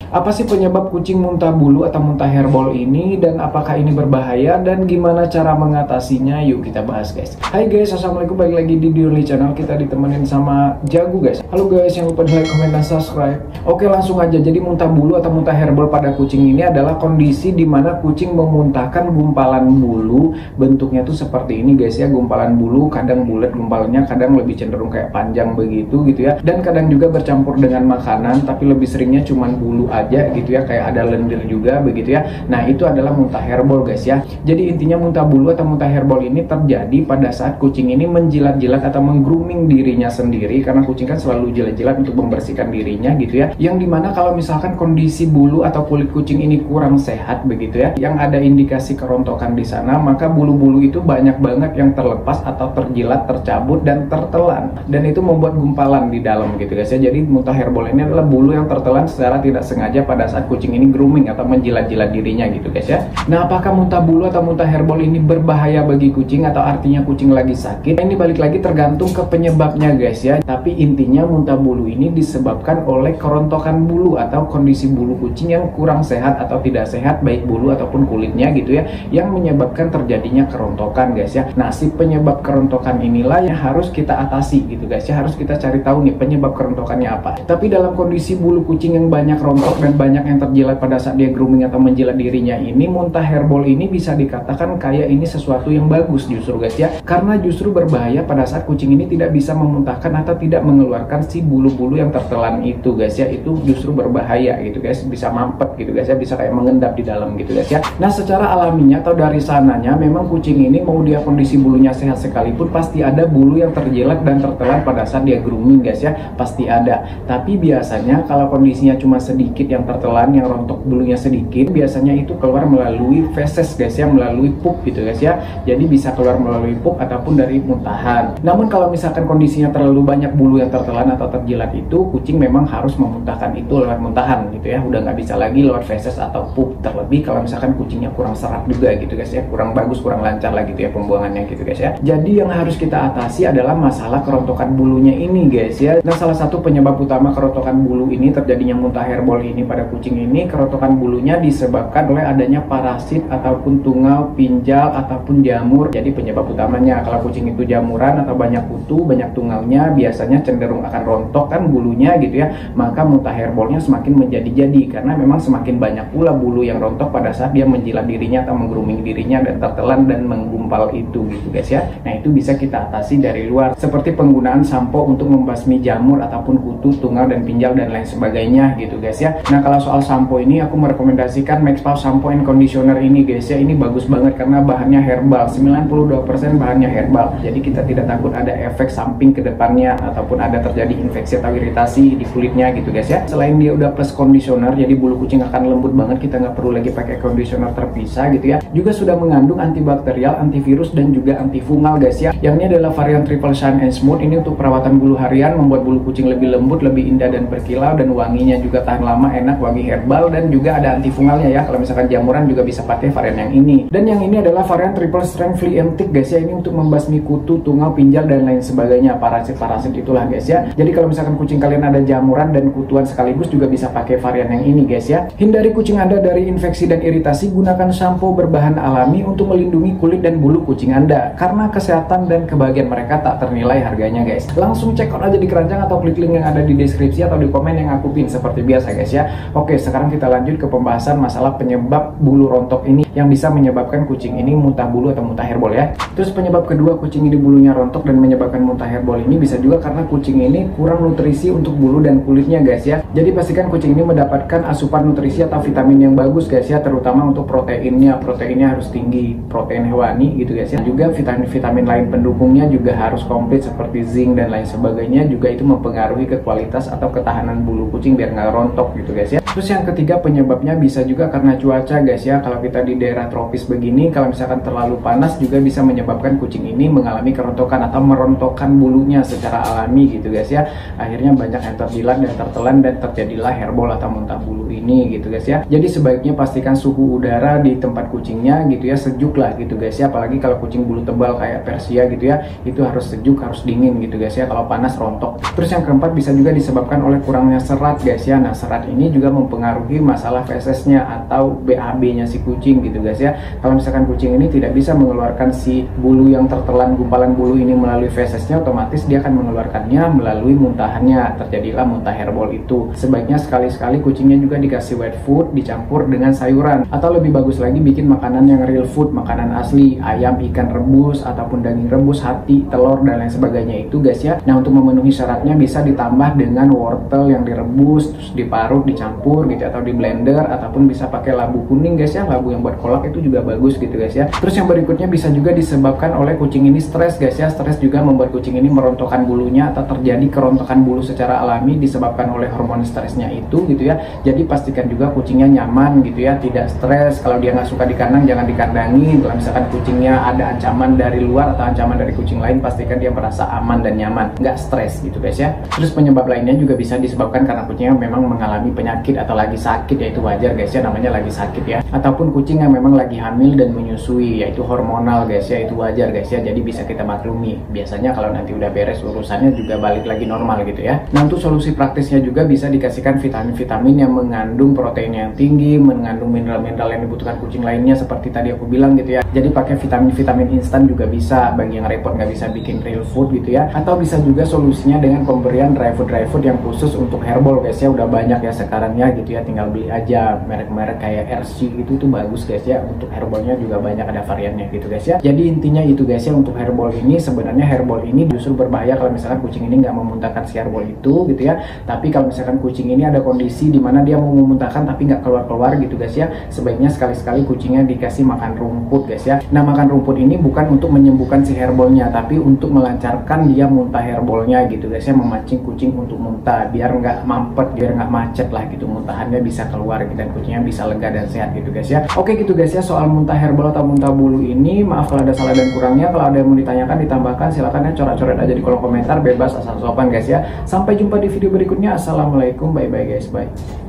Apa sih penyebab kucing muntah bulu atau muntah hairball ini, dan apakah ini berbahaya, dan gimana cara mengatasinya? Yuk kita bahas guys. Hai guys, assalamualaikum, balik lagi di Diurli Channel. Kita ditemenin sama Jagu guys. Halo guys, jangan lupa di like, komen, dan subscribe. Oke, langsung aja. Jadi muntah bulu atau muntah hairball pada kucing ini adalah kondisi di mana kucing memuntahkan gumpalan bulu. Bentuknya tuh seperti ini guys ya, gumpalan bulu, kadang bulat gumpalannya, kadang lebih cenderung kayak panjang begitu gitu ya, dan kadang juga bercampur dengan makanan, tapi lebih seringnya cuman bulu aja gitu ya, kayak ada lendir juga begitu ya. Nah, itu adalah muntah hairball guys ya. Jadi intinya muntah bulu atau muntah hairball ini terjadi pada saat kucing ini menjilat-jilat atau menggrooming dirinya sendiri, karena kucing kan selalu jilat-jilat untuk membersihkan dirinya gitu ya. Yang dimana kalau misalkan kondisi bulu atau kulit kucing ini kurang sehat begitu ya, yang ada indikasi kerontokan di sana, maka bulu-bulu itu banyak banget yang terlepas atau terjilat, tercabut, dan tertelan, dan itu membuat gumpalan di dalam gitu guys ya. Jadi muntah hairball ini adalah bulu yang tertelan secara tidak sengaja pada saat kucing ini grooming atau menjilat-jilat dirinya gitu guys ya. Nah, apakah muntah bulu atau muntah hairball ini berbahaya bagi kucing atau artinya kucing lagi sakit? Ini balik lagi tergantung ke penyebabnya guys ya. Tapi intinya muntah bulu ini disebabkan oleh kerontokan bulu atau kondisi bulu kucing yang kurang sehat atau tidak sehat, baik bulu ataupun kulitnya gitu ya, yang menyebabkan terjadinya kerontokan guys ya. Nah, si penyebab kerontokan inilah yang harus kita atasi gitu guys ya. Harus kita cari tahu nih penyebab kerontokannya apa. Tapi dalam kondisi bulu kucing yang banyak rontok dan banyak yang terjilat pada saat dia grooming atau menjilat dirinya ini, muntah hairball ini bisa dikatakan kayak ini sesuatu yang bagus justru guys ya, karena justru berbahaya pada saat kucing ini tidak bisa memuntahkan atau tidak mengeluarkan si bulu-bulu yang tertelan itu guys ya. Itu justru berbahaya gitu guys, bisa mampet gitu guys ya, bisa kayak mengendap di dalam gitu guys ya. Nah, secara alaminya atau dari sananya memang kucing ini mau dia kondisi bulunya sehat sekalipun pasti ada bulu yang terjilat dan tertelan pada saat dia grooming guys ya, pasti ada. Tapi biasanya kalau kondisinya cuma sedikit yang tertelan, yang rontok bulunya sedikit, biasanya itu keluar melalui feses guys ya, melalui pup gitu guys ya. Jadi bisa keluar melalui pup ataupun dari muntahan. Namun kalau misalkan kondisinya terlalu banyak bulu yang tertelan atau terjilat itu, kucing memang harus memuntahkan itu lewat muntahan gitu ya, udah nggak bisa lagi lewat feses atau pup. Terlebih kalau misalkan kucingnya kurang serat juga gitu guys ya, kurang bagus, kurang lancar lah gitu ya pembuangannya gitu guys ya. Jadi yang harus kita atasi adalah masalah kerontokan bulunya ini guys ya. Nah, salah satu penyebab utama kerontokan bulu ini, terjadinya muntah hairball ini pada kucing ini, kerontokan bulunya disebabkan oleh adanya parasit ataupun tungau, pinjal ataupun jamur. Jadi penyebab utamanya kalau kucing itu jamuran atau banyak kutu, banyak tungaunya, biasanya cenderung akan rontok kan bulunya gitu ya, maka muntah hairballnya semakin menjadi-jadi, karena memang semakin banyak pula bulu yang rontok pada saat dia menjilat dirinya atau menggrooming dirinya dan tertelan dan menggumpal itu gitu guys ya. Nah, itu bisa kita atasi dari luar, seperti penggunaan sampo untuk membasmi jamur ataupun kutu, tungau, dan pinjal dan lain sebagainya gitu guys ya. Nah, kalau soal sampo ini aku merekomendasikan Maxpaw Shampoo and Conditioner ini guys ya. Ini bagus banget karena bahannya herbal, 92% bahannya herbal. Jadi kita tidak takut ada efek samping ke depannya ataupun ada terjadi infeksi atau iritasi di kulitnya gitu guys ya. Selain dia udah plus conditioner, jadi bulu kucing akan lembut banget, kita nggak perlu lagi pakai conditioner terpisah gitu ya. Juga sudah mengandung antibakterial, antivirus, dan juga antifungal guys ya. Yang ini adalah varian Triple Shine and Smooth. Ini untuk perawatan bulu harian, membuat bulu kucing lebih lembut, lebih indah dan berkilau, dan wanginya juga tahan lama, enak, wangi herbal, dan juga ada antifungalnya ya. Kalau misalkan jamuran juga bisa pakai varian yang ini. Dan yang ini adalah varian Triple Strength Flea and Tick guys ya. Ini untuk membasmi kutu, tungau, pinjal, dan lain sebagainya, parasit-parasit itulah guys ya. Jadi kalau misalkan kucing kalian ada jamuran dan kutuan sekaligus, juga bisa pakai varian yang ini guys ya. Hindari kucing Anda dari infeksi dan iritasi, gunakan shampoo berbahan alami untuk melindungi kulit dan bulu kucing Anda, karena kesehatan dan kebahagiaan mereka tak ternilai harganya guys. Langsung check out aja di keranjang atau klik link yang ada di deskripsi atau di komen yang aku pin seperti biasa guys ya. Oke, sekarang kita lanjut ke pembahasan masalah penyebab bulu rontok ini yang bisa menyebabkan kucing ini muntah bulu atau muntah hairball ya. Terus penyebab kedua kucing ini bulunya rontok dan menyebabkan muntah hairball ini bisa juga karena kucing ini kurang nutrisi untuk bulu dan kulitnya guys ya. Jadi pastikan kucing ini mendapatkan asupan nutrisi atau vitamin yang bagus guys ya, terutama untuk proteinnya. Proteinnya harus tinggi, protein hewani gitu guys ya. Juga vitamin-vitamin lain pendukungnya juga harus komplit seperti zinc dan lain sebagainya, juga itu mempengaruhi ke kualitas atau ketahanan bulu kucing biar nggak rontok gitu guys ya. Terus yang ketiga penyebabnya bisa juga karena cuaca guys ya. Kalau kita di daerah tropis begini, kalau misalkan terlalu panas juga bisa menyebabkan kucing ini mengalami kerontokan atau merontokkan bulunya secara alami gitu guys ya. Akhirnya banyak yang terjilat dan tertelan dan terjadilah hairball atau muntah bulu ini gitu guys ya. Jadi sebaiknya pastikan suhu udara di tempat kucingnya gitu ya sejuk lah gitu guys ya. Apalagi kalau kucing bulu tebal kayak Persia gitu ya, itu harus sejuk, harus dingin gitu guys ya. Kalau panas rontok. Terus yang keempat bisa juga disebabkan oleh kurangnya serat guys ya. Nah, serat ini ini juga mempengaruhi masalah fesesnya atau BAB-nya si kucing gitu guys ya. Kalau misalkan kucing ini tidak bisa mengeluarkan si bulu yang tertelan, gumpalan bulu ini melalui fesesnya, otomatis dia akan mengeluarkannya melalui muntahannya. Terjadilah muntah hairball itu. Sebaiknya sekali-sekali kucingnya juga dikasih wet food dicampur dengan sayuran, atau lebih bagus lagi bikin makanan yang real food, makanan asli, ayam, ikan rebus ataupun daging rebus, hati, telur dan lain sebagainya itu guys ya. Nah, untuk memenuhi syaratnya bisa ditambah dengan wortel yang direbus terus diparut, dicampur gitu atau di blender, ataupun bisa pakai labu kuning guys ya, labu yang buat kolak itu juga bagus gitu guys ya. Terus yang berikutnya bisa juga disebabkan oleh kucing ini stres guys ya. Stres juga membuat kucing ini merontokkan bulunya atau terjadi kerontokan bulu secara alami disebabkan oleh hormon stresnya itu gitu ya. Jadi pastikan juga kucingnya nyaman gitu ya, tidak stres. Kalau dia nggak suka di kandang, jangan dikandangi. Kalau misalkan kucingnya ada ancaman dari luar atau ancaman dari kucing lain, pastikan dia merasa aman dan nyaman, nggak stres gitu guys ya. Terus penyebab lainnya juga bisa disebabkan karena kucingnya memang mengalami penyakit atau lagi sakit, yaitu wajar guys ya, namanya lagi sakit ya. Ataupun kucing yang memang lagi hamil dan menyusui, yaitu hormonal guys ya, itu wajar guys ya. Jadi bisa kita maklumi. Biasanya kalau nanti udah beres urusannya juga balik lagi normal gitu ya. Nah, untuk solusi praktisnya juga bisa dikasihkan vitamin-vitamin yang mengandung protein yang tinggi, mengandung mineral-mineral yang dibutuhkan kucing lainnya seperti tadi aku bilang gitu ya. Jadi pakai vitamin-vitamin instan juga bisa bagi yang repot nggak bisa bikin real food gitu ya. Atau bisa juga solusinya dengan pemberian dry food yang khusus untuk hairball guys ya. Udah banyak ya sekarang ya gitu ya, tinggal beli aja merek-merek kayak RC itu tuh bagus guys ya. Untuk hairballnya juga banyak, ada variannya gitu guys ya. Jadi intinya itu guys ya, untuk hairball ini sebenarnya hairball ini justru berbahaya kalau misalkan kucing ini nggak memuntahkan si hairball itu gitu ya. Tapi kalau misalkan kucing ini ada kondisi di mana dia mau memuntahkan tapi nggak keluar-keluar gitu guys ya, sebaiknya sekali-sekali kucingnya dikasih makan rumput guys ya. Nah, makan rumput ini bukan untuk menyembuhkan si hairballnya, tapi untuk melancarkan dia muntah hairballnya gitu guys ya, memancing kucing untuk muntah biar nggak mampet, biar nggak macet lah gitu, muntahannya bisa keluar gitu, dan kucingnya bisa lega dan sehat gitu guys ya. Oke gitu guys ya, soal muntah hairball atau muntah bulu ini, maaf kalau ada salah dan kurangnya. Kalau ada yang mau ditanyakan, ditambahkan, silakan ya, coret-coret aja di kolom komentar, bebas asal sopan guys ya. Sampai jumpa di video berikutnya. Assalamualaikum, bye bye guys, bye.